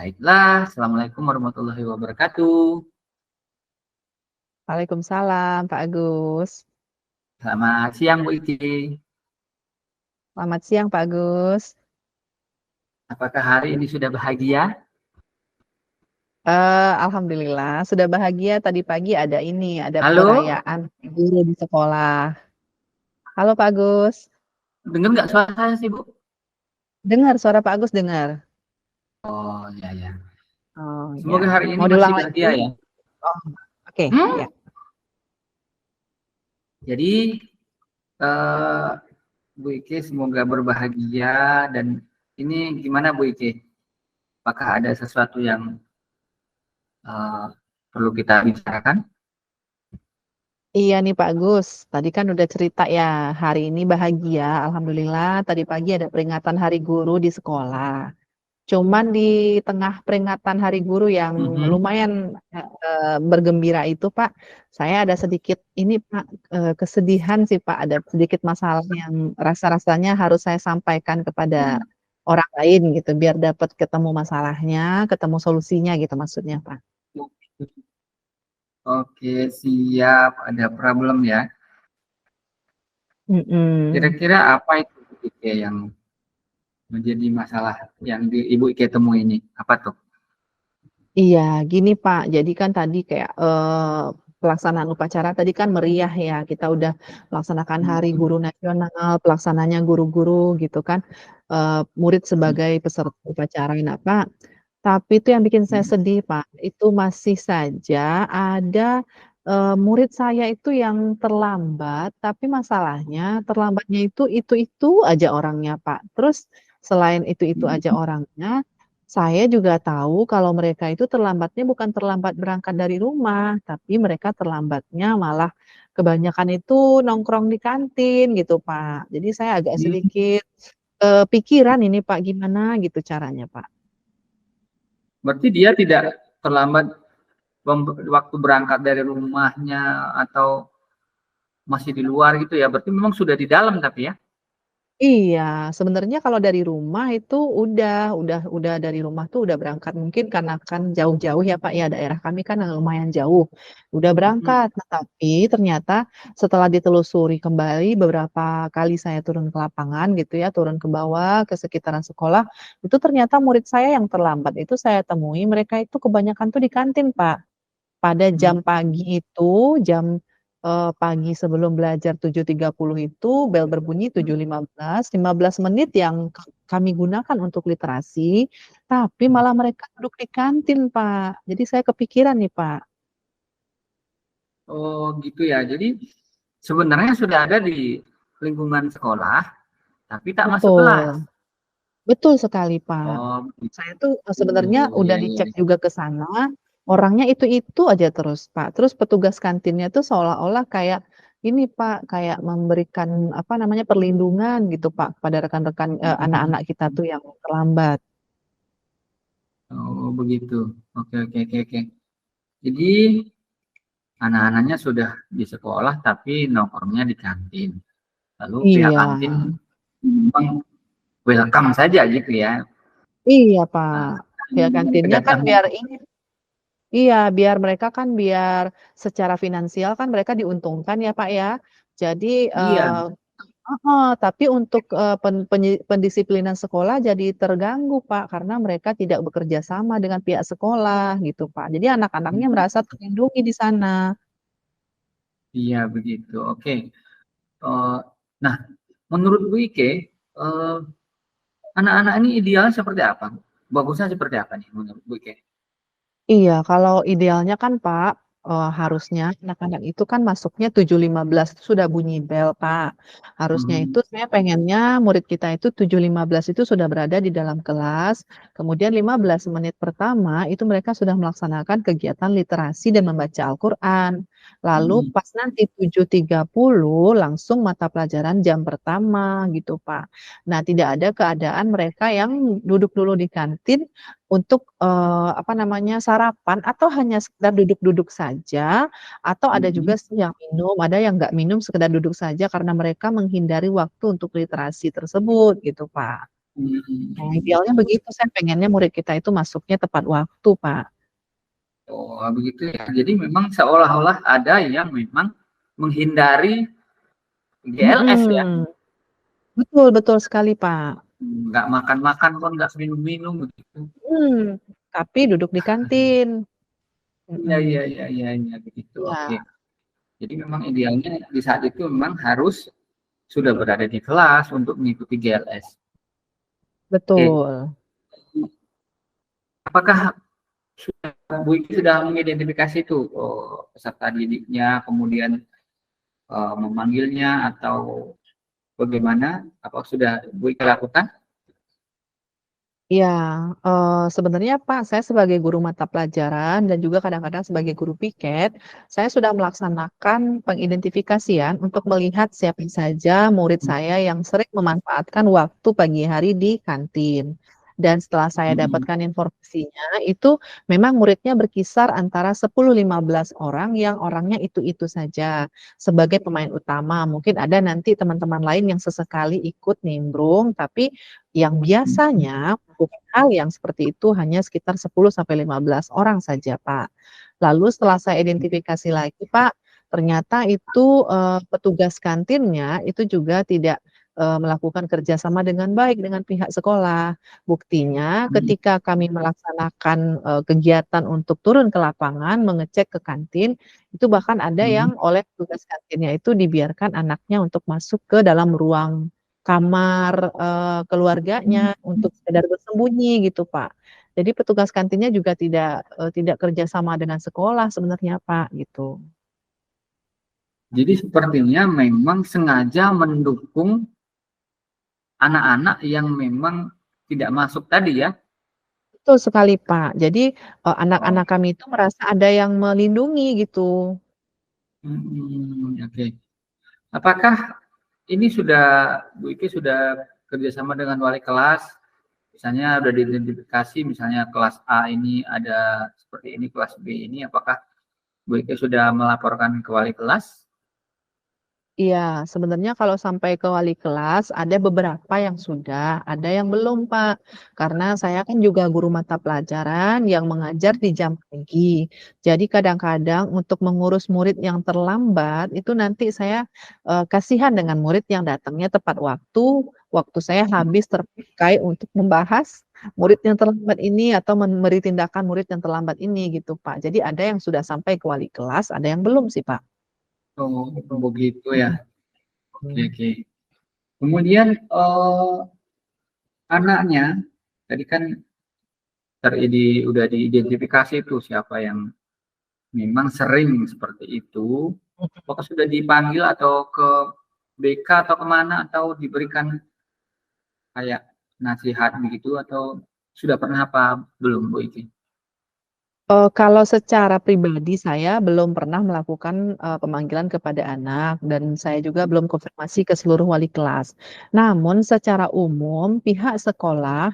Baiklah, Assalamualaikum warahmatullahi wabarakatuh. Waalaikumsalam, Pak Agus. Selamat siang, Bu Iki. Selamat siang, Pak Agus. Apakah hari ini sudah bahagia? Alhamdulillah, sudah bahagia. Tadi pagi ada Halo, perayaan guru di sekolah. Halo, Pak Agus. dengar nggak suara saya sih, Bu? Dengar suara Pak Agus, dengar. Oh, ya, ya. Oh, ya. Semoga hari ini Mau masih diulang lagi? bahagia ya. Oh, oke, Hmm? ya. Jadi, eh, Bu Iki semoga berbahagia dan ini gimana Bu Iki? Apakah ada sesuatu yang eh, perlu kita bicarakan? Iya nih Pak Agus, tadi kan udah cerita ya, hari ini bahagia, Alhamdulillah. Tadi pagi ada peringatan Hari Guru di sekolah. Cuman di tengah peringatan Hari Guru yang Mhm. lumayan bergembira itu, Pak, saya ada sedikit ini, Pak, kesedihan sih, Pak. Ada sedikit masalah yang rasa-rasanya harus saya sampaikan kepada orang lain gitu, biar dapat ketemu masalahnya, ketemu solusinya gitu maksudnya, Pak. Oke, siap. Ada problem ya. Mm-mm. Kira-kira apa itu Bu Iki yang menjadi masalah yang di Ibu Ike temui ini? Apa tuh? Iya, gini Pak. Jadi kan tadi kayak pelaksanaan upacara tadi kan meriah ya. Kita udah melaksanakan Hari Guru Nasional, pelaksananya guru-guru gitu kan. Murid sebagai peserta upacara. Nah, Pak, tapi itu yang bikin saya sedih, Pak. Itu masih saja ada murid saya itu yang terlambat, tapi masalahnya terlambatnya itu aja orangnya, Pak. Terus selain itu aja orangnya, saya juga tahu kalau mereka itu terlambatnya bukan terlambat berangkat dari rumah, tapi mereka terlambatnya malah kebanyakan itu nongkrong di kantin gitu, Pak. Jadi saya agak sedikit pikiran ini, Pak, gimana gitu caranya, Pak. Berarti dia tidak terlambat waktu berangkat dari rumahnya atau masih di luar gitu ya. Berarti memang sudah di dalam tapi ya. Iya, sebenarnya kalau dari rumah itu udah dari rumah tuh udah berangkat. Mungkin karena kan jauh-jauh ya Pak ya, daerah kami kan lumayan jauh. Udah berangkat. Nah, tapi ternyata setelah ditelusuri kembali beberapa kali saya turun ke lapangan gitu ya, turun ke bawah ke sekitaran sekolah, itu ternyata murid saya yang terlambat itu saya temui mereka itu kebanyakan tuh di kantin, Pak. Pada jam pagi itu, jam pagi sebelum belajar 7.30 itu, bel berbunyi 7.15, 15 menit yang kami gunakan untuk literasi, tapi malah mereka duduk di kantin, Pak. Jadi saya kepikiran nih, Pak. Oh gitu ya. Jadi sebenarnya sudah ada di lingkungan sekolah tapi tak masuk kelas. Betul, betul sekali, Pak. Oh Saya tuh gitu. sebenarnya udah Iya iya. dicek juga ke sana, orangnya itu aja terus, Pak. Terus petugas kantinnya tuh seolah-olah kayak ini, Pak, kayak memberikan apa namanya perlindungan gitu, Pak, kepada rekan-rekan anak-anak kita tuh yang terlambat. Oh begitu. Oke oke oke oke. Jadi anak-anaknya sudah di sekolah tapi nongkrongnya di kantin. Lalu pihak Iya, kantin memang welcome saja gitu ya. iya, Pak. Nah, Pihak kantinnya kan kedatangan biar ini, iya, biar mereka kan biar secara finansial kan mereka diuntungkan ya, Pak ya. Jadi iya tapi untuk pendisiplinan sekolah jadi terganggu, Pak, karena mereka tidak bekerja sama dengan pihak sekolah gitu, Pak. Jadi anak-anaknya merasa terlindungi di sana. iya begitu. Oke. Eh, nah, menurut Bu Ike, eh, anak-anak ini idealnya seperti apa? Bagusnya seperti apa nih menurut Bu Ike? Iya, kalau idealnya kan Pak, harusnya anak-anak itu kan masuknya 7.15 itu sudah bunyi bel, Pak. Harusnya Hmm. itu saya pengennya murid kita itu 7.15 itu sudah berada di dalam kelas. Kemudian 15 menit pertama itu mereka sudah melaksanakan kegiatan literasi dan membaca Al-Quran. Lalu Hmm. pas nanti 7.30 langsung mata pelajaran jam pertama gitu, Pak. Nah, tidak ada keadaan mereka yang duduk dulu di kantin untuk apa namanya sarapan atau hanya sekedar duduk-duduk saja atau ada juga Hmm. sih yang minum, ada yang nggak minum sekedar duduk saja karena mereka menghindari waktu untuk literasi tersebut gitu, Pak. Nah, Hmm. idealnya begitu, saya pengennya murid kita itu masuknya tepat waktu, Pak. Oh, begitu ya. Jadi memang seolah-olah ada yang memang menghindari GLS ya. Mhm, betul betul sekali, Pak. Nggak makan-makan pun, nggak minum-minum begitu. Mhm, tapi duduk di kantin. Iya, iya, Mhm, iya, iya, iya, begitu. Oke. iya, Jadi memang idealnya di saat itu memang harus sudah berada di kelas untuk mengikuti GLS. Oke. betul. Apakah Bu Iki sudah mengidentifikasi itu peserta didiknya, kemudian memanggilnya atau bagaimana? Apa sudah Bu Iki lakukan? Iya, sebenarnya Pak, saya sebagai guru mata pelajaran dan juga kadang-kadang sebagai guru piket, saya sudah melaksanakan pengidentifikasian untuk melihat siapa saja murid saya yang sering memanfaatkan waktu pagi hari di kantin. Dan setelah saya Hmm. dapatkan informasinya, itu memang muridnya berkisar antara 10-15 orang yang orangnya itu-itu saja sebagai pemain utama. Mungkin ada nanti teman-teman lain yang sesekali ikut nimbrung, tapi yang biasanya melakukan hal yang seperti itu hanya sekitar 10 sampai 15 orang saja, Pak. Lalu setelah saya identifikasi lagi, Pak, ternyata itu, petugas kantinnya itu juga tidak, melakukan kerjasama dengan baik dengan pihak sekolah. Buktinya ketika kami melaksanakan, kegiatan untuk turun ke lapangan mengecek ke kantin, itu bahkan ada Hmm. yang oleh petugas kantinnya itu dibiarkan anaknya untuk masuk ke dalam ruang kamar, keluarganya untuk sekedar bersembunyi gitu, Pak. Jadi petugas kantinnya juga tidak kerja sama dengan sekolah sebenarnya, Pak, gitu. Jadi sepertinya memang sengaja mendukung anak-anak yang memang tidak masuk tadi ya. Betul sekali, Pak. Jadi, Oh, anak-anak kami itu merasa ada yang melindungi gitu. oke. Apakah ini sudah Bu Iki sudah kerjasama dengan wali kelas? Misalnya sudah diidentifikasi, misalnya kelas A ini ada seperti ini, kelas B ini, apakah Bu Iki sudah melaporkan ke wali kelas? Iya, sebenarnya kalau sampai ke wali kelas ada beberapa yang sudah, ada yang belum, Pak. Karena saya kan juga guru mata pelajaran yang mengajar di jam pagi. Jadi kadang-kadang untuk mengurus murid yang terlambat itu nanti saya, kasihan dengan murid yang datangnya tepat waktu, waktu saya habis terpakai untuk membahas murid yang terlambat ini atau memberi tindakan murid yang terlambat ini gitu, Pak. Jadi ada yang sudah sampai ke wali kelas, ada yang belum sih, Pak. Oh, begitu ya. Mhm. Oke, oke. Kemudian anaknya tadi kan udah diidentifikasi itu siapa yang memang sering seperti itu. Apakah sudah dipanggil atau ke BK atau kemana atau diberikan kayak nasihat begitu atau sudah pernah apa belum Bu Iki? Kalau secara pribadi saya belum pernah melakukan, pemanggilan kepada anak dan saya juga belum konfirmasi ke seluruh wali kelas. Namun secara umum pihak sekolah,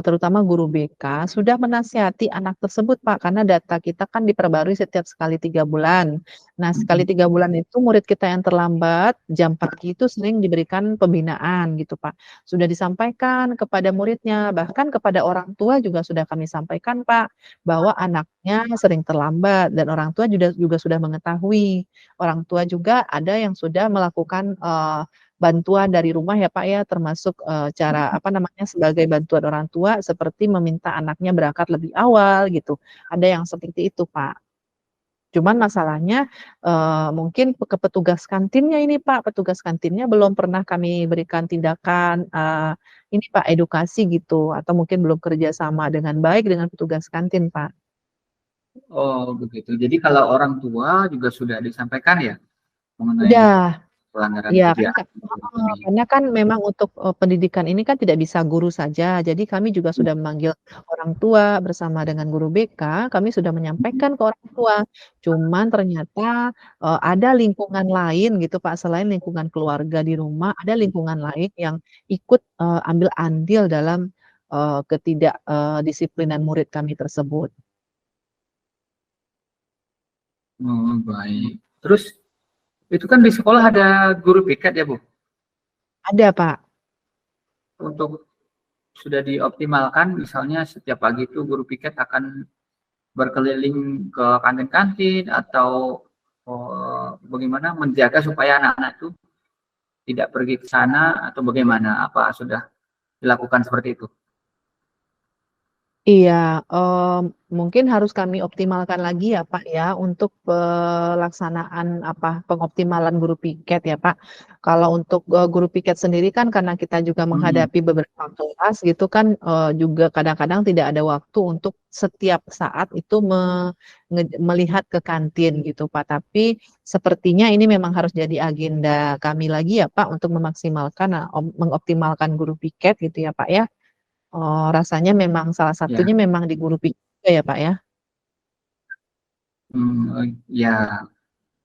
terutama guru BK sudah menasihati anak tersebut, Pak, karena data kita kan diperbarui setiap sekali 3 bulan. Nah, sekali 3 bulan itu murid kita yang terlambat jam pagi itu sering diberikan pembinaan gitu, Pak. Sudah disampaikan kepada muridnya, bahkan kepada orang tua juga sudah kami sampaikan, Pak, bahwa anaknya sering terlambat dan orang tua juga sudah mengetahui. Orang tua juga ada yang sudah melakukan, bantuan dari rumah ya, Pak, ya, termasuk, cara apa namanya, sebagai bantuan orang tua seperti meminta anaknya berangkat lebih awal gitu. Ada yang seperti itu, Pak. Cuman masalahnya, mungkin ke petugas kantinnya ini, Pak, petugas kantinnya belum pernah kami berikan tindakan, ini, Pak, edukasi gitu atau mungkin belum kerja sama dengan baik dengan petugas kantin, Pak. Oh begitu. Jadi kalau orang tua juga sudah disampaikan ya mengenai Udah. pelanggaran Iya kan kebiasaan heeh, ini. karena kan memang untuk, pendidikan ini kan tidak bisa guru saja, jadi kami juga sudah memanggil orang tua bersama dengan guru BK, kami sudah menyampaikan ke orang tua. Cuman ternyata, ada lingkungan lain gitu Pak, selain lingkungan keluarga di rumah, ada lingkungan lain yang ikut, ambil andil dalam, disiplinan murid kami tersebut. Oh, baik. Terus itu kan di sekolah ada guru piket ya Bu? Ada Pak. Untuk sudah dioptimalkan, misalnya setiap pagi itu guru piket akan berkeliling ke kantin-kantin atau bagaimana menjaga supaya anak-anak itu tidak pergi ke sana atau bagaimana? Apa sudah dilakukan seperti itu? Iya, mungkin harus kami optimalkan lagi ya, Pak, ya, untuk pelaksanaan pengoptimalan guru piket ya, Pak. Kalau untuk, guru piket sendiri kan karena kita juga Hmm, menghadapi beberapa kelas gitu kan, juga kadang-kadang tidak ada waktu untuk setiap saat itu melihat ke kantin gitu, Pak. Tapi sepertinya ini memang harus jadi agenda kami lagi ya, Pak, untuk memaksimalkan, mengoptimalkan guru piket gitu ya, Pak, ya. Oh, rasanya memang salah ya, satunya memang di guru PIK juga ya, Pak, ya? ya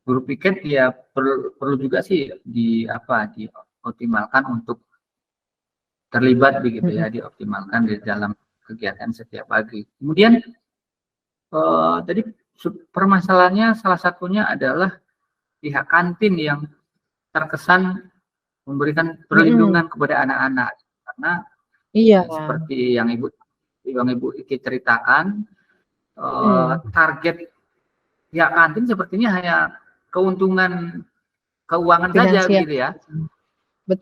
guru piket ya perlu perlu juga sih dioptimalkan untuk terlibat begitu Mhm, ya, dioptimalkan di dalam kegiatan setiap pagi. Kemudian tadi permasalahannya salah satunya adalah pihak kantin yang terkesan memberikan mhm, perlindungan kepada anak-anak karena iya, seperti yang Ibu Iki ceritakan, mhm, target pihak kantin sepertinya hanya keuntungan keuangan saja finansial, begitu ya.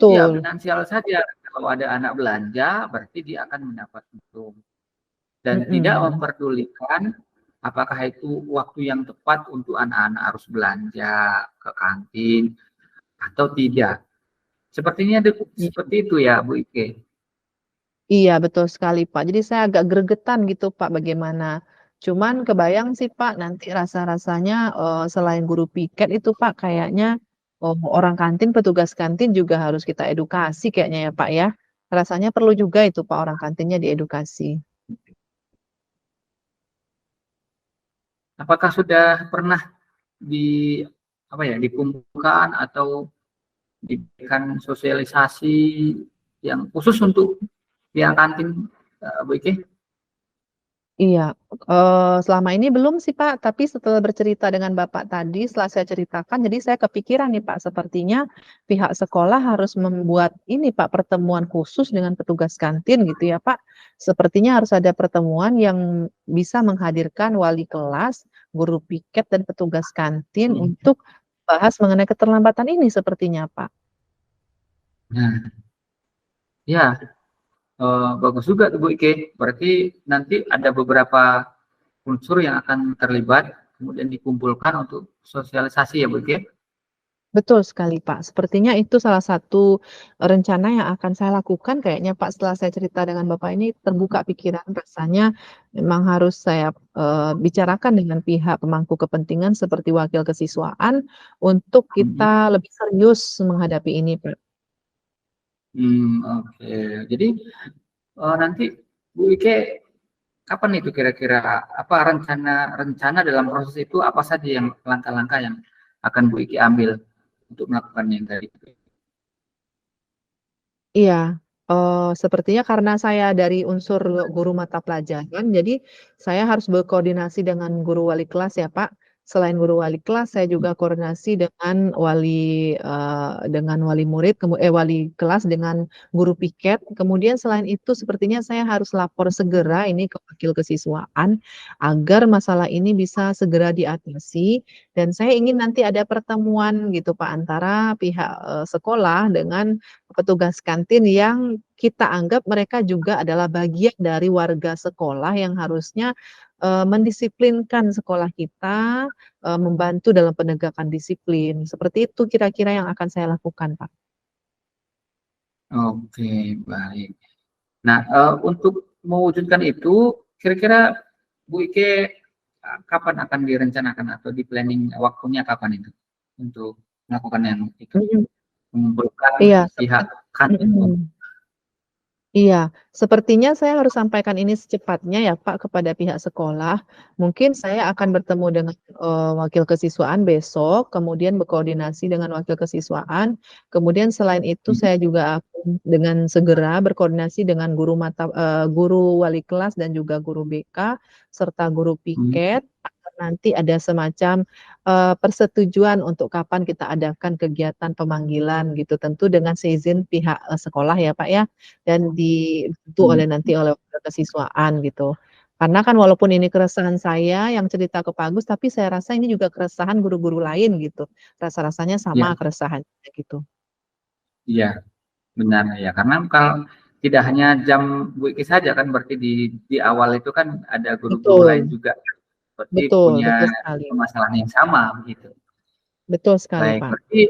Iya, betul, finansial saja. Kalau ada anak belanja, berarti dia akan mendapat untung. Dan tidak mhm, memperdulikan apakah itu waktu yang tepat untuk anak-anak harus belanja ke kantin atau tidak. Sepertinya iya, seperti itu ya, Bu Ike. iya, betul sekali, Pak. Jadi saya agak gregetan gitu, Pak, bagaimana. Cuman kebayang sih, Pak, nanti rasa-rasanya, selain guru piket itu, Pak, kayaknya, orang kantin, petugas kantin juga harus kita edukasi kayaknya ya, Pak, ya? Rasanya perlu juga itu, Pak, orang kantinnya diedukasi. Apakah sudah pernah di dikumpulkan atau diberikan sosialisasi yang khusus untuk pihak kantin, Bu Ike? Iya, selama ini belum sih, Pak, tapi setelah bercerita dengan Bapak tadi, setelah saya ceritakan, jadi saya kepikiran nih, Pak, sepertinya pihak sekolah harus membuat ini, Pak, pertemuan khusus dengan petugas kantin gitu ya, Pak. Sepertinya harus ada pertemuan yang bisa menghadirkan wali kelas, guru piket, dan petugas kantin Hmm. untuk bahas mengenai keterlambatan ini sepertinya, Pak. Nah, ya, bagus juga tuh Bu Ike. Berarti nanti ada beberapa unsur yang akan terlibat, kemudian dikumpulkan untuk sosialisasi ya Bu Ike. Betul sekali, Pak. Sepertinya itu salah satu rencana yang akan saya lakukan kayaknya, Pak, setelah saya cerita dengan Bapak ini terbuka pikiran, rasanya memang harus saya, bicarakan dengan pihak pemangku kepentingan seperti wakil kesiswaan untuk Hmm, kita lebih serius menghadapi ini, Pak. oke. Jadi nanti Bu Ike kapan itu kira-kira apa rencana rencana dalam proses itu apa saja yang langkah-langkah yang akan Bu Ike ambil untuk melakukan yang tadi? Iya, sepertinya karena saya dari unsur guru mata pelajaran, jadi saya harus berkoordinasi dengan guru wali kelas ya, Pak. Selain guru wali kelas, saya juga koordinasi dengan wali murid, wali kelas dengan guru piket. Kemudian selain itu sepertinya saya harus lapor segera ini ke wakil kesiswaan, agar masalah ini bisa segera diatasi dan saya ingin nanti ada pertemuan gitu, Pak, antara pihak, sekolah dengan petugas kantin yang kita anggap mereka juga adalah bagian dari warga sekolah yang harusnya, mendisiplinkan sekolah kita, membantu dalam penegakan disiplin. Seperti itu kira-kira yang akan saya lakukan, Pak. Oke, baik. Nah, untuk mewujudkan itu, kira-kira Bu Ike kapan akan direncanakan atau di planning waktunya kapan itu untuk melakukan yang itu, Mhm, mengumpulkan iya pihak kantin? mhm. Iya, sepertinya saya harus sampaikan ini secepatnya ya Pak kepada pihak sekolah. Mungkin saya akan bertemu dengan, wakil kesiswaan besok, kemudian berkoordinasi dengan wakil kesiswaan, kemudian selain itu Mhm. saya juga akan dengan segera berkoordinasi dengan guru wali kelas dan juga guru BK serta guru piket agar nanti ada semacam persetujuan untuk kapan kita adakan kegiatan pemanggilan gitu. Tentu dengan seizin pihak sekolah ya Pak ya, dan dibantu nanti oleh kesiswaan gitu. Karena kan walaupun ini keresahan saya yang cerita ke Pak Agus, tapi saya rasa ini juga keresahan guru-guru lain gitu. Rasa-rasanya sama Iya, keresahannya gitu. iya, benar ya. Karena kalau tidak hanya jam Bu Iki saja kan, berarti di awal itu kan ada guru-guru lain Betul, juga, berarti betul, punya betul sekali. permasalahan yang sama begitu. Betul sekali, Baik, Pak. berarti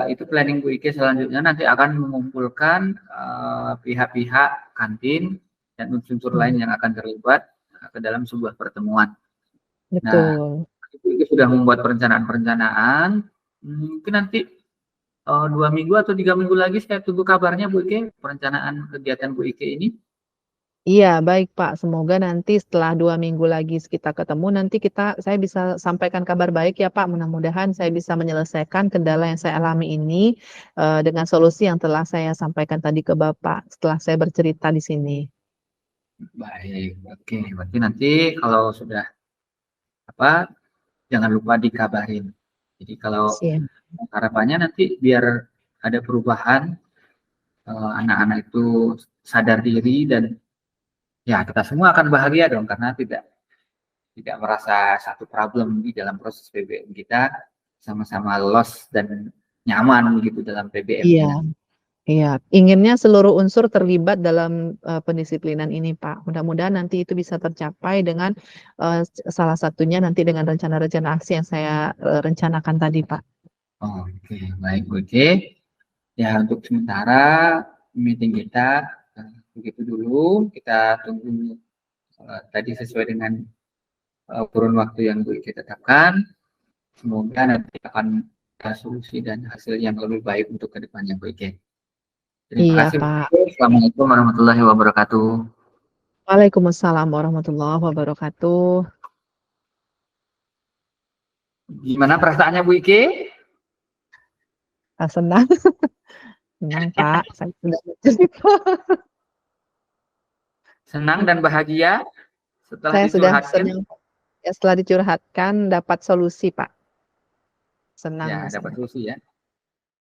itu planning Bu Iki selanjutnya nanti akan mengumpulkan pihak-pihak kantin dan unsur-unsur lain yang akan terlibat ke dalam sebuah pertemuan. Nah, Betul. Bu Iki sudah membuat perencanaan-perencanaan. Mungkin nanti 2 minggu atau 3 minggu lagi saya tunggu kabarnya Bu Ike, perencanaan kegiatan Bu Ike ini. Iya, baik Pak. Semoga nanti setelah 2 minggu lagi kita ketemu, nanti saya bisa sampaikan kabar baik ya Pak. Mudah-mudahan saya bisa menyelesaikan kendala yang saya alami ini dengan solusi yang telah saya sampaikan tadi ke Bapak setelah saya bercerita di sini. Baik, oke. Berarti nanti kalau sudah jangan lupa dikabarin. Jadi kalau Siap. harapannya nanti biar ada perubahan, anak-anak itu sadar diri dan ya kita semua akan bahagia dong karena tidak merasa satu problem di dalam proses PBM kita, sama-sama loss dan nyaman gitu dalam Iya. PBM-nya. Iya, inginnya seluruh unsur terlibat dalam pendisiplinan ini, Pak. Mudah-mudahan nanti itu bisa tercapai dengan salah satunya nanti dengan rencana-rencana aksi yang saya rencanakan tadi, Pak. Oke, baik Oke. Ya untuk sementara meeting kita begitu dulu. Kita tunggu tadi sesuai dengan kurun waktu yang kita tetapkan. Semoga nanti akan ada solusi dan hasil yang lebih baik untuk kedepannya Bu Ike. Terima Iya, kasih. Pak. Assalamualaikum warahmatullahi wabarakatuh. Waalaikumsalam warahmatullahi wabarakatuh. Gimana perasaannya Bu Ike? Senang, senang, Pak. Saya sudah bercerita. Senang dan bahagia setelah Saya sudah dicurhatkan? senang ya, setelah dicurhatkan dapat solusi, Pak. Senang Ya, dapat saya. solusi ya.